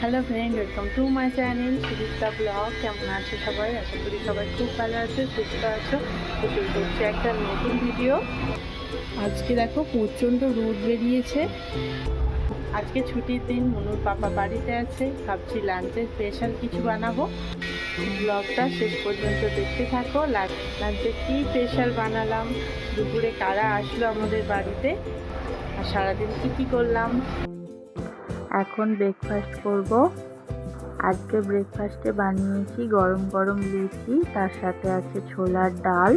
Hello friend, welcome to my channel Sudipta blog. কেমন আছো সবাই? আশা করি সবাই খুব ভালো আছো, সুস্থ আছো। তো শুরু করছি একটা নতুন ভিডিও। আজকে দেখো প্রচণ্ড রোদ বেরিয়েছে। আজকে ছুটির দিন, মনুর পাপা বাড়িতে আছে। ভাবছি লাঞ্চে স্পেশাল কিছু বানাবো। ব্লগটা শেষ পর্যন্ত দেখতে থাকো। লাঞ্চে কী স্পেশাল বানালাম, দুপুরে কারা আসলো আমাদের বাড়িতে, আর সারাদিন কী করলাম। এখন ব্রেকফাস্ট করব। আজকে ব্রেকফাস্টে বানিয়েছি গরম গরম লুচি, তার সাথে আছে ছোলার ডাল।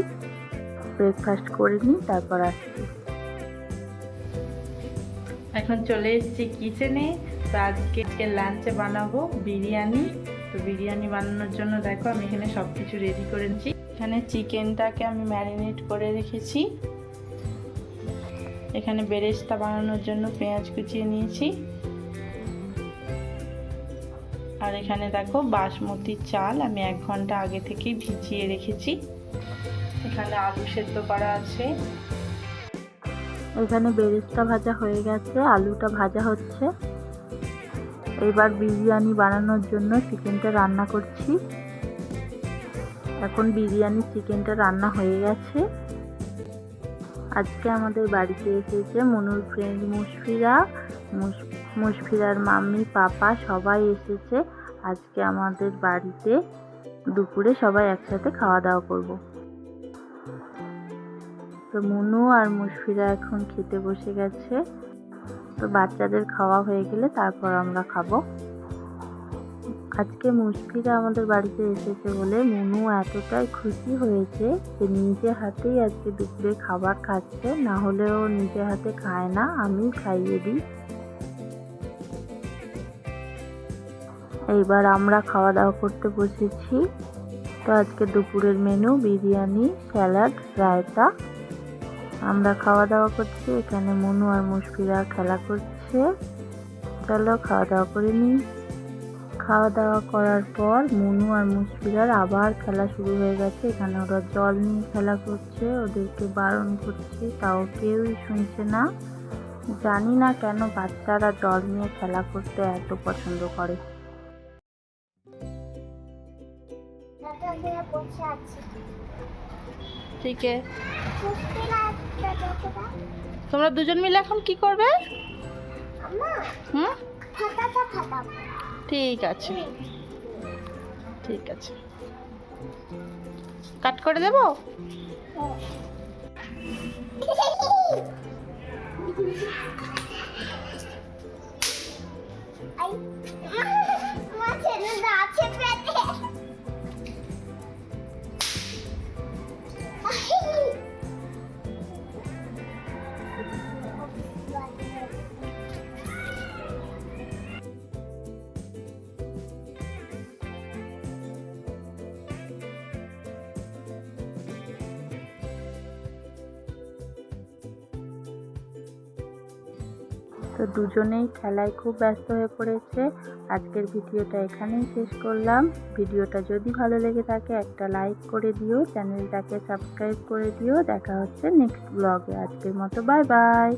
ব্রেকফাস্ট করে নিই, তারপর আসছি। এখন চলে এসেছি কিচেনে। তো আজকে লাঞ্চে বানাবো বিরিয়ানি। তো বিরিয়ানি বানানোর জন্য দেখো আমি এখানে সব কিছু রেডি করে নিচ্ছি। এখানে চিকেনটাকে আমি ম্যারিনেট করে রেখেছি। এখানে বেরেস্তা বানানোর জন্য পেঁয়াজ কুচিয়ে নিয়েছি। আর এখানে দেখো বাসমতি চাল আমি 1 ঘন্টা আগে থেকেই ভিজিয়ে রেখেছি। এখানে আলু সেদ্ধ করা আছে। এখানে বেরেস্তা ভাজা হয়ে গেছে, আলুটা ভাজা হচ্ছে। এবার বিরিয়ানি বানানোর জন্য চিকেনটা রান্না করছি। এখন বিরিয়ানি চিকেনটা রান্না হয়ে গেছে। আজকে আমাদের বাড়িতে এসেছে মনুর ফ্রেন্ড মুশফিরার মাম্মি পাপা সবাই এসেছে। আজকে আমাদের বাড়িতে দুপুরে সবাই একসাথে খাওয়া দাওয়া করব। তো মনু আর মুশফিরা এখন খেতে বসে গেছে। তো বাচ্চাদের খাওয়া হয়ে গেলে তারপর আমরা খাবো। আজকে মুশফিরা আমাদের বাড়িতে এসেছে বলে মনু এতটাই খুশি হয়েছে যে নিজে হাতেই আজকে দুপুরে খাবার খাচ্ছে। না হলেও নিজে হাতে খায় না, আমি খাইয়ে দিই। এইবার আমরা খাওয়া দাওয়া করতে বসেছি। তো আজকে দুপুরের মেনু বিরিয়ানি, স্যালাড, রায়তা। আমরা খাওয়া দাওয়া করছি। এখানে মনু আর মুশফিরা খেলা করছে। চলো খাওয়া দাওয়া করে নিই। খাওয়া দাওয়া করার পর মনু আর মুশফিরার আবার খেলা শুরু হয়ে গেছে। এখানে ওরা জল নিয়ে খেলা করছে, ওদেরকে বারণ করছে, তাও কেউই শুনছে না। জানি না কেন বাচ্চারা জল নিয়ে খেলা করতে এত পছন্দ করে। ঠিক আছে, তোমরা দুজন মিলে এখন কি করবে? ঠিক আছে, ঠিক আছে, কাট করে দেবো। তো দুজনেই খেলায় খুব ব্যস্ত হয়ে পড়েছে। আজকের ভিডিওটা এখানেই শেষ করলাম। ভিডিওটা যদি ভালো লেগে থাকে একটা লাইক করে দিও, চ্যানেলটাকে সাবস্ক্রাইব করে দিও। দেখা হচ্ছে নেক্সট ব্লগে। আজকের মতো বাই বাই।